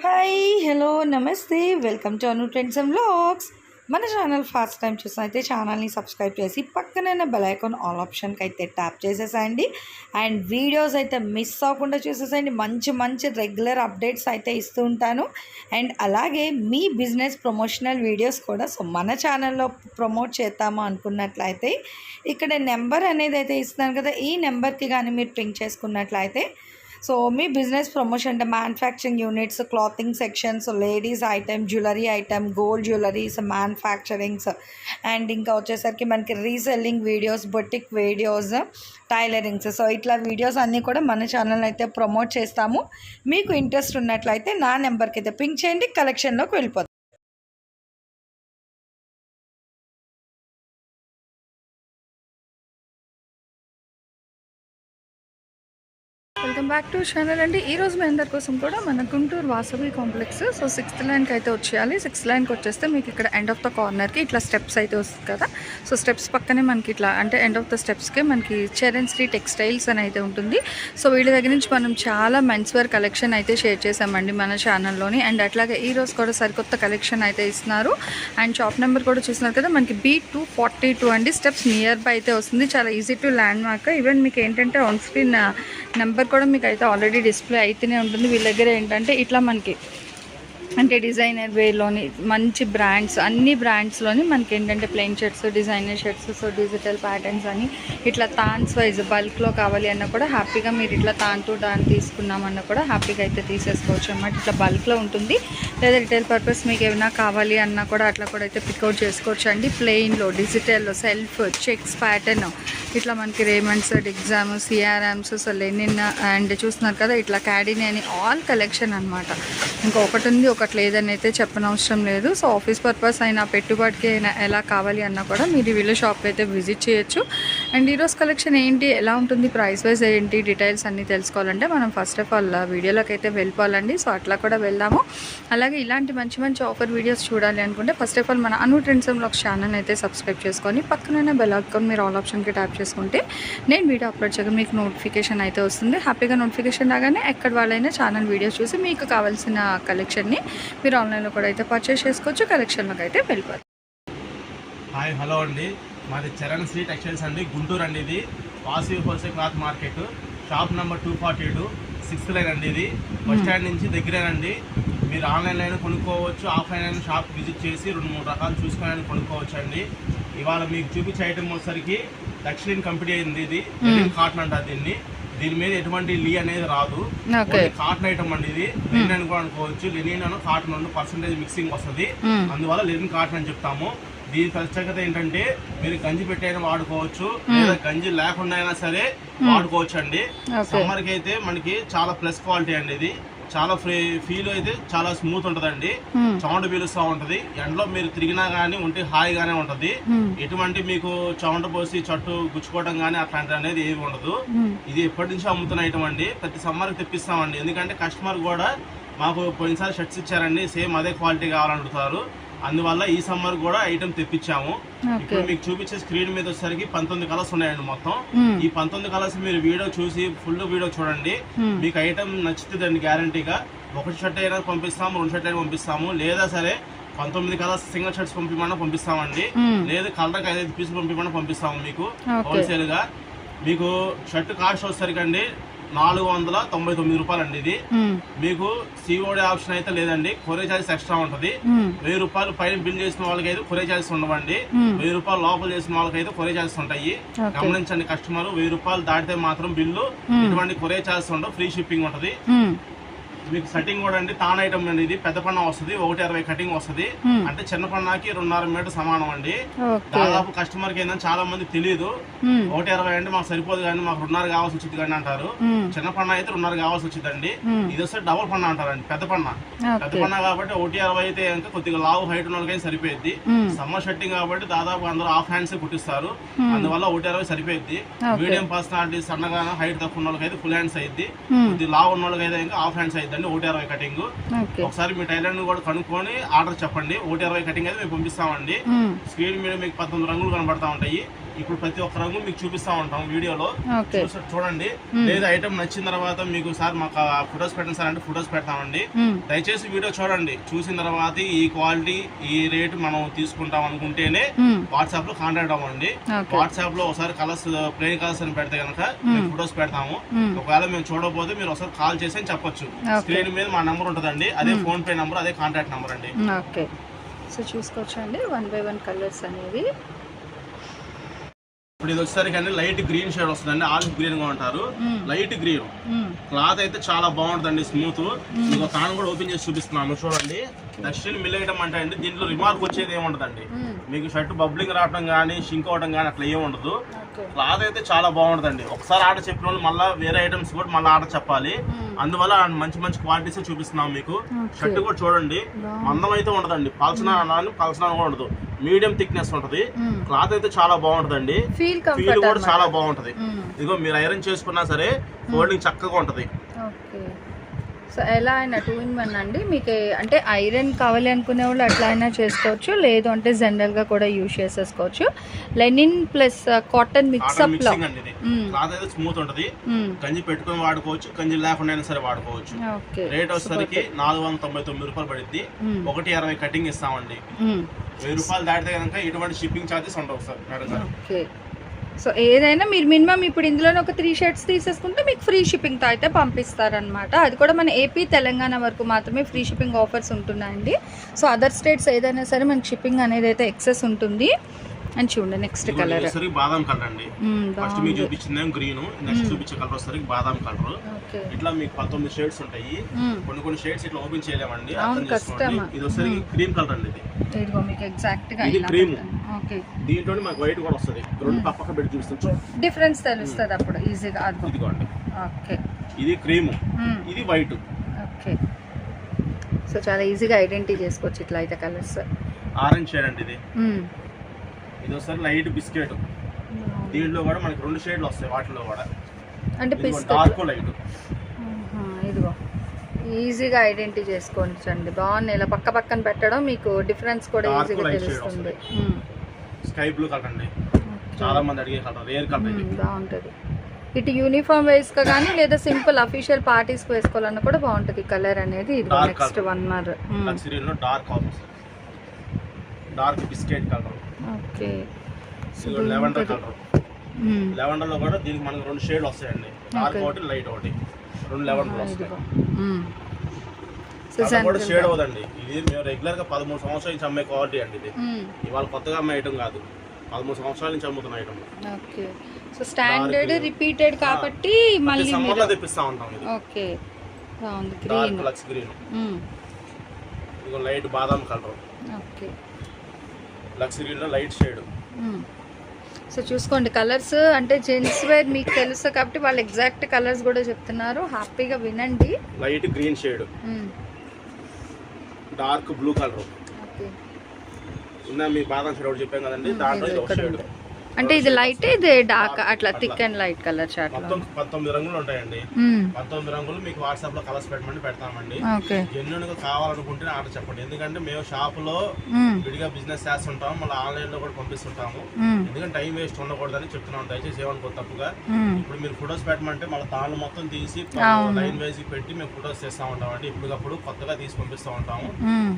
Hi hello నమస్తే welcome to Anu trends and vlogs. మన channel first time చూసిన అయితే ఛానల్ని సబ్స్క్రైబ్ చేసి పక్కన బెల్ ఐకాన్ ఆల్ ఆప్షన్కి అయితే ట్యాప్ చేసేసేయండి. అండ్ వీడియోస్ అయితే మిస్ అవ్వకుండా చూసేసేయండి. మంచి మంచి రెగ్యులర్ అప్డేట్స్ అయితే ఇస్తూ ఉంటాను. అండ్ అలాగే మీ బిజినెస్ ప్రమోషనల్ వీడియోస్ కూడా మన ఛానల్లో ప్రమోట్ చేద్దాము అనుకున్నట్లయితే ఇక్కడ నెంబర్ అనేది అయితే ఇస్తున్నాను కదా, ఈ నెంబర్కి కానీ మీరు పింక్ చేసుకున్నట్లయితే సో మీ బిజినెస్ ప్రమోషన్ అంటే manufacturing units, clothing sections, ladies item, jewellery item, gold jewelleries, manufacturings and ఇంకా వచ్చేసరికి మనకి reselling videos, boutique videos, tailorings, so ఇట్లా వీడియోస్ అన్నీ కూడా మన ఛానల్ అయితే ప్రమోట్ చేస్తాము. మీకు ఇంట్రెస్ట్ ఉన్నట్లయితే నా నెంబర్కి అయితే పింక్ చేయండి, కలెక్షన్లోకి వెళ్ళిపోతాం. వెల్కమ్ బ్యాక్ టు ఛానల్ అండి. ఈరోజు మీ అందరి కోసం కూడా మన Guntur Vasavi complex so 6th లైన్కి అయితే వచ్చేయాలి. 6th లైన్కి వచ్చేస్తే మీకు ఇక్కడ ఎండ్ ఆఫ్ ద కార్నర్కి ఇట్లా స్టెప్స్ అయితే వస్తుంది కదా, సో స్టెప్స్ పక్కనే మనకి ఇట్లా అంటే ఎండ్ ఆఫ్ ద స్టెప్స్కే మనకి చరణ్ శ్రీ టెక్స్టైల్స్ అని అయితే ఉంటుంది. సో వీళ్ళ దగ్గర నుంచి మనం చాలా మెన్స్ వేర్ కలెక్షన్ అయితే షేర్ చేసామండి మన ఛానల్లోని. అండ్ అట్లాగే ఈరోజు కూడా సరికొత్త కలెక్షన్ అయితే ఇస్తున్నారు. అండ్ షాప్ నెంబర్ కూడా చూస్తున్నారు కదా, మనకి B242 అండి. స్టెప్స్ నియర్ బై అయితే వస్తుంది, చాలా easy to land mark. Even మీకు ఏంటంటే ఆన్ స్క్రీన్ నెంబర్ కూడా మీకు అయితే ఆల్రెడీ డిస్ప్లే అయితేనే ఉంటుంది. వీళ్ళ దగ్గర ఏంటంటే ఇట్లా మనకి అంటే డిజైనర్ వేలోని మంచి బ్రాండ్స్, అన్ని బ్రాండ్స్లోని మనకి ఏంటంటే plain shirts, designer shirts, so digital patterns అని ఇట్లా తాన్స్ వైజ్ బల్క్లో కావాలి అన్నా కూడా హ్యాపీగా మీరు ఇట్లా తాన్ టు తాన్ తీసుకున్నామన్నా కూడా హ్యాపీగా అయితే తీసేసుకోవచ్చు అన్నమాట. ఇట్లా బల్క్లో ఉంటుంది. లేదా రిటైల్ పర్పస్ మీకు ఏమైనా కావాలి అన్నా కూడా అట్లా కూడా అయితే పికౌట్ చేసుకోవచ్చు అండి. ప్లెయిన్లో, డిజిటల్లో, సెల్ఫ్, చెక్స్ ప్యాటర్న్, ఇట్లా మనకి రేమండ్స్, డిగ్జామ్, సిఆర్ఎమ్స్, సో లెనిన్ అండ్ చూస్తున్నారు కదా ఇట్లా క్యాడిని అని ఆల్ కలెక్షన్ అనమాట. ఇంకా ఒకటి ఉంది ఒకటి లేదని అయితే చెప్పనవసరం లేదు. సో ఆఫీస్ పర్పస్ అయినా పెట్టుబడికి అయినా ఎలా కావాలి అన్నా కూడా మీరు వీళ్ళ షాప్కి అయితే విజిట్ చేయొచ్చు. అండ్ ఈరోజు కలెక్షన్ ఏంటి, ఎలా ఉంటుంది, ప్రైస్ వైజ్ ఏంటి, డీటెయిల్స్ అన్నీ తెలుసుకోవాలంటే మనం ఫస్ట్ ఆఫ్ ఆల్ వీడియోలోకి అయితే వెళ్ళిపోవాలండి. సో అట్లా కూడా వెళ్దాము. అలాగే ఇలాంటి మంచి మంచి ఆఫర్ వీడియోస్ చూడాలి అనుకుంటే ఫస్ట్ ఆఫ్ ఆల్ మన అను ట్రెండ్స్ అండ్ వ్లాగ్స్ ఛానల్ అయితే సబ్స్క్రైబ్ చేసుకొని పక్కన బెల్ ఐకాన్ మీరు ఆల్ ఆప్షన్కి ట్యాప్ చేసుకుంటే నేను వీడియో అప్లోడ్ చేయగా మీకు నోటిఫికేషన్ అయితే వస్తుంది. హ్యాపీగా నోటిఫికేషన్ రాగానే ఎక్కడ వాళ్ళైనా ఛానల్ వీడియోస్ చూసి మీకు కావాల్సిన కలెక్షన్ని మీరు ఆన్లైన్లో కూడా అయితే పర్చేస్ చేసుకోవచ్చు. కలెక్షన్లోకి అయితే వెళ్ళిపోతుంది. హాయ్ హలో అండి, మాది చరణ్ శ్రీ టెక్స్టైల్స్ అండి, గుంటూరు అండి. ఇది Vasavi wholesale cloth market, shop number 242, 6th line అండి. ఇది బస్ స్టాండ్ నుంచి దగ్గరేనండి. మీరు ఆన్లైన్లో అయినా కొనుక్కోవచ్చు, ఆఫ్లైన్ అయినా షాప్ విజిట్ చేసి 2-3 రకాలు చూసుకొని కొనుక్కోవచ్చు అండి. ఇవాళ మీకు చూపించే ఐటమ్ వచ్చేసరికి దక్షిణ కంపెనీ అయింది. ఇది కాటన్ అంటారు దీన్ని. దీని మీద ఎటువంటి లీ అనేది రాదు, కాటన్ ఐటమ్ అండి. ఇది లెనిన్ అని కూడా అనుకోవచ్చు. లెనిన్ అను కాటన్ 2% మిక్సింగ్ వస్తుంది, అందువల్ల లెనిన్ కాటన్ అని చెప్తాము. దీని ప్రత్యేకత ఏంటంటే మీరు గంజి పెట్టైనా వాడుకోవచ్చు, లేదా గంజి లేకుండా అయినా సరే వాడుకోవచ్చు అండి. సమ్మర్ కి అయితే మనకి చాలా ప్లస్ క్వాలిటీ అండి. ఇది చాలా ఫీల్ అయితే చాలా స్మూత్ ఉంటదండి, చెమట పీలుస్తూ ఉంటది. ఎండలో మీరు తిరిగినా గానీ ఉంటే హాయిగానే ఉంటది. ఎటువంటి మీకు చెమట పోసి చట్టు గుచ్చుకోవడం గానీ అట్లాంటి అనేది ఏమి ఉండదు. ఇది ఎప్పటి నుంచి అమ్ముతున్న ఐటమ్ అండి. ప్రతి సమ్మర్ కి తెప్పిస్తామండి, ఎందుకంటే కస్టమర్ కూడా మాకు పోయినసారి షర్ట్స్ ఇచ్చారండి, సేమ్ అదే క్వాలిటీ కావాలంటున్నారు. అందువల్ల ఈ సమ్మర్ కూడా ఐటమ్ తెప్పించాము. ఇప్పుడు మీకు చూపించే స్క్రీన్ మీద వచ్చేసరికి 19 కలర్స్ ఉన్నాయండి మొత్తం. ఈ 19 కలర్స్ మీరు వీడియో చూసి ఫుల్ వీడియో చూడండి, మీకు ఐటమ్ నచ్చుతుందండి గ్యారంటీగా. 1 షర్ట్ అయినా పంపిస్తాము, 2 షర్ట్ అయినా పంపిస్తాము, లేదా సరే 19 కలర్స్ సింగిల్ షర్ట్స్ పంపిమన్నా పంపిస్తామండి, లేదా కలర్కి 5 పీసులు పంపిమన్నా పంపిస్తాము మీకు హోల్సేల్ గా. మీకు షర్ట్ కాస్ట్ వచ్చేసరికి 499 రూపాయలు అండి. ఇది మీకు సిఓడి ఆప్షన్ అయితే లేదండి, కొరియర్ ఛార్జెస్ ఎక్స్ట్రా ఉంటది. 1000 రూపాయలు పైన బిల్ చేసిన వాళ్ళకి అయితే కొరియర్ ఛార్జెస్ ఉండవండి. 1000 రూపాయలు లోపల చేసిన వాళ్ళకి అయితే కొరియర్ ఛార్జెస్ ఉంటాయి. గమనించండి కస్టమర్, 1000 రూపాయలు దాటితే మాత్రం బిల్లు, ఎటువంటి కొరియర్ ఛార్జెస్ ఉండవు, ఫ్రీ షిప్పింగ్ ఉంటది. మీకు సెట్టింగ్ కూడా అండి తాన్ ఐటమ్ అండి. ఇది పెద్ద పన్నా వస్తుంది, 1.60 కటింగ్ వస్తుంది. అంటే చిన్న పన్నాకి 2.5 మీటర్ సమానం అండి. దాదాపు కస్టమర్ కి ఏంటంటే చాలా మంది తెలియదు, 1.60 అంటే మాకు సరిపోదు కానీ మాకు 2.5 కావాల్సి వచ్చింది కానీ అంటారు. చిన్న పన్నా అయితే 2.5 కావాల్సి వచ్చిందండి. ఇది వస్తే డబుల్ పన్నా అంటారండి, పెద్ద పన్నా. పెద్ద పన్నా కాబట్టి 1.60 అయితే ఇంకా కొద్దిగా లావు హైట్ ఉన్న వాళ్ళకైతే సరిపోయింది. సమ్మర్ షర్టింగ్ కాబట్టి దాదాపు అందరూ హాఫ్ హ్యాండ్స్ కుట్టిస్తారు, అందువల్ల 1.60 సరిపోయింది. మీడియం పర్సనాలిటీ, సన్నగా హైట్ తక్కువ ఉన్న వాళ్ళకైతే ఫుల్ హ్యాండ్స్ అయింది, కొద్దిగా లావు ఉన్న వాళ్ళకైతే ఇంకా హాఫ్ హ్యాండ్స్ అయింది. 1.60 కటింగ్. ఒకసారి మీ టైలర్ కూడా కనుక్కొని ఆర్డర్ చెప్పండి, 1.60 కటింగ్ అయితే మేము పంపిస్తామండి. స్క్రీన్ మీద మీకు 19 రంగులు కనబడతా ఉంటాయి. ఇప్పుడు ప్రతి ఒక్క రంగు మీకు చూపిస్తా ఉంటాం వీడియోలో, ఓకే చూడండి. లేదా ఐటమ్ నచ్చిన తర్వాత మీకు సార్ మాకు ఫొటోస్ పెట్టండి సార్ అంటే ఫొటోస్ పెడతామండి. దయచేసి వీడియో చూడండి, చూసిన తర్వాత ఈ క్వాలిటీ ఈ రేట్ మనం తీసుకుంటాం అనుకుంటేనే వాట్సాప్ లో కాంటాక్ట్ అవ్వండి. వాట్సాప్ లో ఒకసారి కలర్స్ ప్లెయిన్ కలర్స్ అని పెడితే కనుక మేము ఫొటోస్ పెడతాము. ఒకవేళ మేము చూడకపోతే మీరు ఒకసారి కాల్ చేసి అని చెప్పొచ్చు. స్క్రీన్ మీద మా నెంబర్ ఉంటుందండి, అదే ఫోన్ పే నెంబర్, అదే కాంటాక్ట్ నెంబర్ అండి. ఓకే, సో చూసుకోవచ్చండి 1 by 1 కలర్స్ అనేవి. ఇప్పుడు ఇది వచ్చేసరికి అండి లైట్ గ్రీన్ షేడ్ వస్తుందండి, ఆలివ్ గ్రీన్ గా ఉంటారు. లైట్ గ్రీన్ క్లాత్ అయితే చాలా బాగుంటుందండి, స్మూత్. మీకు తాను కూడా ఓపెన్ చేసి చూపిస్తున్నాము చూడండి. దక్షిణ మిల్ ఐటమ్ అంటే అండి దీంట్లో రిమార్క్ వచ్చేది ఏముండదండి, మీకు షర్ట్ బబ్లింగ్ రావడం కానీ షింక్ అవడం కానీ అట్లా ఏమి ఉండదు. క్లాత్ అయితే చాలా బాగుంటుందండి. ఒకసారి ఆర్డర్ చెప్పిన వాళ్ళు మళ్ళీ వేరే ఐటమ్స్ కూడా మళ్ళీ ఆర్డర్ చెప్పాలి. అందువల్ల మంచి మంచి క్వాలిటీస్ చూపిస్తున్నాం మీకు. షర్ట్ కూడా చూడండి, మందం అయితే ఉండదండి, పల్చనా కూడా ఉండదు, మీడియం థిక్నెస్ ఉంటది. క్లాత్ అయితే చాలా బాగుంటదండి, ఫీల్ కూడా చాలా బాగుంటది. ఇదిగో మీరు ఐరన్ చేసుకున్నా సరే ఫోల్డింగ్ చక్కగా ఉంటది. సో ఎలా అయినా 2 in 1 అండి. మీకు అంటే ఐరన్ కావాలి అనుకునే వాళ్ళు అట్లా అయినా చేసుకోవచ్చు, లేదు అంటే జనరల్ గా కూడా యూజ్ చేసేసుకోవచ్చు. లెనిన్ ప్లస్ కాటన్ మిక్స్అప్ లో క్లాత్ అయితే స్మూత్ ఉంటది, గంజి పెట్టుకుని వాడుకోవచ్చు, గంజి లేకుండా సరే వాడుకోవచ్చు. రేట్ వచ్చేసరికి 499 రూపాయలు పడుద్ది. 120 కటింగ్ ఇస్తామండి. 1000 రూపాయలు దాటితే కనుక ఎటువంటి షిప్పింగ్ ఛార్జెస్ ఉండవు సార్ మేడం గారు. సో ఏదైనా మీరు మినిమం ఇప్పుడు ఇందులోనే ఒక 3 షర్ట్స్ తీసేసుకుంటే మీకు ఫ్రీ షిప్పింగ్తో అయితే పంపిస్తారనమాట. అది కూడా మన ఏపీ తెలంగాణ వరకు మాత్రమే ఫ్రీ షిప్పింగ్ ఆఫర్స్ ఉంటున్నాయండి. సో అదర్ స్టేట్స్ ఏదైనా సరే మనకి షిప్పింగ్ అనేది అయితే ఎక్సెస్ ఉంటుంది. అండ్ చూడండి నెక్స్ట్ కలర్ బాదాం కలర్ అండి. ఫస్ట్ మీకు చూపించింది గ్రీన్, నెక్స్ట్ చూపించే కలర్ వచ్చేసరికి బాదాం కలర్. ఇట్లా మీకు 19 షేడ్స్ ఉంటాయి. కొన్ని షేడ్స్ ఇట్లా ఓపెన్ చేయలేమండి, ఇది వచ్చేసరికి క్రీమ్ కలర్ అండి. ఇదిగో మీకు ఎగ్జాక్ట్ గా ఇది క్రీమ్. దీంట్లోనే మాకు వైట్ కూడా వస్తుంది. రెండు పక్కన పెట్టి చూపిస్తాను, డిఫరెన్స్ తెలుస్తుంది అప్పుడు ఈజీగా. ఇదిగోండి, ఓకే ఇది క్రీమ్, ఇది వైట్. ఓకే, సో చాలా ఈజీగా ఐడెంటిఫై చేసుకోవచ్చు ఇట్లా అయితే కలర్స్. ఆరెంజ్ షేడ్ అండి ఇది. ఇది ఒకసారి లైట్ బిస్కెట్. దీంట్లో కూడా మనకి 2 షేడ్లు వస్తాయి వాటిలో కూడా, అంటే డార్క్ లైట్. ఇదిగో ఈజీగా ఐడెంటిఫై చేసుకోవచ్చండి. బాగుంది, ఇలా పక్క పక్కన పెట్టడం మీకు డిఫరెన్స్ కూడా ఈజీగా తెలుస్తుంది. స్కై బ్లూ కలర్ అండి, చాలా మంది అడిగే కలర్, రేర్ కలర్ ఇది. బాగుంటది, ఇటు యూనిఫామ్ వేసుకో కానీ లేదా సింపుల్ అఫీషియల్ పార్టీస్ వేసుకోవాలన్నా కూడా బాగుంటది కలర్ అనేది. ఇది నెక్స్ట్ 1 more లక్సరీలో dark of dark biscuit colour. Okay, lavender colour. Lavender లో కూడా దీనికి మనకు 2 షేడ్లు వస్తాయండి, డార్క్ ఒకటి లైట్ ఒకటి, 2 లెవెండర్లు వస్తాయి. కూడా షేడ్ అవ్వదండి. ఇది మేము రెగ్యులర్ గా 13 సంవత్సరాల నుంచి అమ్మే క్వాలిటీ అండి. ఇది ఇవాళ కొత్తగా అమ్మే ఐటమ్ కాదు, 13 సంవత్సరాల నుంచి అమ్ముతున్న item. Okay, so standard repeated కాబట్టి మళ్ళీ సమ్మర్ లో తెప్పిస్తా ఉంటాం. ఇది ఓకే, బాగుంది, గ్రీన్, లక్స్ గ్రీన్. ఇది లైట్ బాదాం కలర్. ఓకే, లక్స్ గ్రీన్ లో లైట్ షేడ్. సో చూసుకోండి కలర్స్ అంటే జెంట్స్ వేర్ మీకు తెలుసు కాబట్టి వాళ్ళు ఎగ్జాక్ట్ కలర్స్ కూడా చెప్తున్నారు, హ్యాపీగా వినండి. Light green shade, dark blue colour. మీ బాదం షేడ్ ఒకటి చెప్పాం కదండి, దాంట్లో షేడ్ అంటే ఇది లైట్ ఇది డార్క్ అట్లా thick and light colour chart. మొత్తం 19 రంగులు ఉంటాయండి. 19 రంగులు మీకు వాట్సాప్ లో కలర్స్ పెట్టమని పెడతామండి. జెన్యూన్ గా కావాలనుకుంటే ఆర్డర్ చెప్పండి, ఎందుకంటే మేము షాప్ లో విడిగా బిజినెస్ చేస్తుంటాము, మళ్ళీ ఆన్లైన్ లో కూడా పంపిస్తుంటాము. ఎందుకంటే టైం వేస్ట్ ఉండకూడదని చెప్తున్నాం, దయచేసి ఏమనుకో తప్పుగా. ఇప్పుడు మీరు ఫొటోస్ పెట్టమంటే మళ్ళీ తాను మొత్తం తీసి లైన్ వైజ్ పెట్టి మేము ఫొటోస్ చేస్తా ఉంటామండి. ఇప్పటికప్పుడు కొత్తగా తీసి పంపిస్తూ ఉంటాము,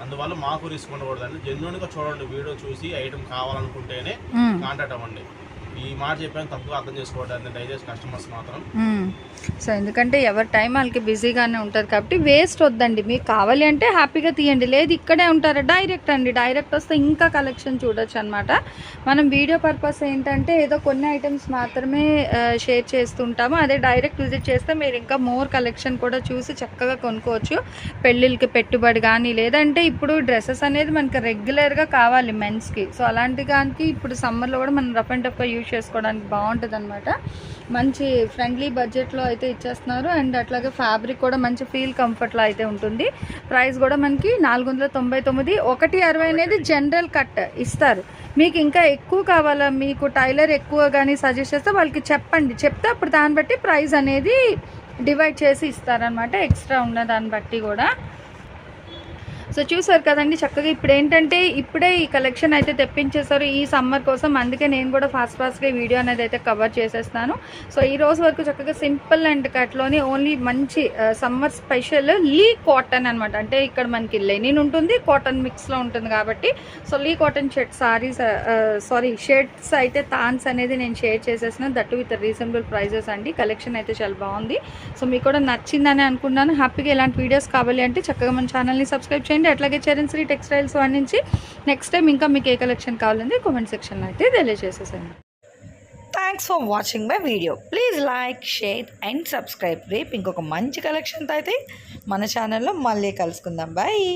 అందువల్ల మాకు రిస్క్ ఉండకూడదండి. జెన్యూన్ గా చూడండి, వీడియో చూసి ఐటమ్ కావాలనుకుంటేనే కాంటాక్ట్ అవ్వండి. ఈ మాట చెప్పాను తప్పుగా అర్థం చేసుకోవడానికి దయచేసి కస్టమర్స్ మాత్రం. సో ఎందుకంటే ఎవరి టైం వాళ్ళకి బిజీగానే ఉంటుంది కాబట్టి వేస్ట్ వద్దండి. మీకు కావాలి అంటే హ్యాపీగా తీయండి, లేదు ఇక్కడే ఉంటారా డైరెక్ట్ అండి, డైరెక్ట్ వస్తే ఇంకా కలెక్షన్ చూడొచ్చు అనమాట. మనం వీడియో పర్పస్ ఏంటంటే ఏదో కొన్ని ఐటమ్స్ మాత్రమే షేర్ చేస్తుంటాము, అదే డైరెక్ట్ విజిట్ చేస్తే మీరు ఇంకా మోర్ కలెక్షన్ కూడా చూసి చక్కగా కొనుక్కోవచ్చు. పెళ్ళిళ్ళకి పెట్టుబడి కానీ లేదంటే ఇప్పుడు డ్రెస్సెస్ అనేది మనకి రెగ్యులర్గా కావాలి మెన్స్కి. సో అలాంటి దానికి ఇప్పుడు సమ్మర్లో కూడా మనం రఫ్ అండ్ టఫ్గా యూజ్ చేసుకోవడానికి బాగుంటుంది అనమాట. మంచి ఫ్రెండ్లీ బడ్జెట్లో అయితే ఇచ్చేస్తున్నారు. అండ్ అట్లాగే ఫ్యాబ్రిక్ కూడా మంచి ఫీల్ కంఫర్ట్లో అయితే ఉంటుంది. ప్రైస్ కూడా మనకి 499. 160 అనేది జనరల్ కట్ ఇస్తారు. మీకు ఇంకా ఎక్కువ కావాలా, మీకు టైలర్ ఎక్కువ కానీ సజెస్ట్ చేస్తే వాళ్ళకి చెప్పండి, చెప్తే అప్పుడు దాన్ని బట్టి ప్రైస్ అనేది డివైడ్ చేసి ఇస్తారనమాట, ఎక్స్ట్రా ఉన్న దాన్ని బట్టి కూడా. సో చూసారు కదండి చక్కగా ఇప్పుడు ఏంటంటే ఇప్పుడే ఈ కలెక్షన్ అయితే తెప్పించేశారు ఈ సమ్మర్ కోసం. అందుకే నేను కూడా ఫాస్ట్గా ఈ వీడియో అనేది అయితే కవర్ చేసేస్తాను. సో ఈ రోజు వరకు చక్కగా సింపుల్ అండ్ కట్లోని ఓన్లీ మంచి సమ్మర్ స్పెషల్ లీ కాటన్ అనమాట. అంటే ఇక్కడ మనకి లెనిన్ ఉంటుంది, కాటన్ మిక్స్లో ఉంటుంది కాబట్టి సో లీ కాటన్ షర్ట్స్ అయితే తాన్స్ అనేది నేను షేర్ చేసేసిన దట్టు విత్ రీజనబుల్ ప్రైజెస్ అండి. కలెక్షన్ అయితే చాలా బాగుంది. సో మీకు కూడా నచ్చిందని అనుకున్నాను. హ్యాపీగా ఇలాంటి వీడియోస్ కావాలి అంటే చక్కగా మన ఛానల్ని సబ్స్క్రైబ్ చేయండి. అట్లాగే చరణ్ శ్రీ టెక్స్టైల్స్ వాడి నుంచి నెక్స్ట్ టైం ఇంకా మీకు ఏ కలెక్షన్ కావాలంటే కామెంట్ సెక్షన్లో అయితే తెలియజేసేసాను. Thanks for watching my video. Please like, share and subscribe. రేపు ఇంకొక మంచి కలెక్షన్తో అయితే మన ఛానల్లో మళ్ళీ కలుసుకుందాం. బాయ్.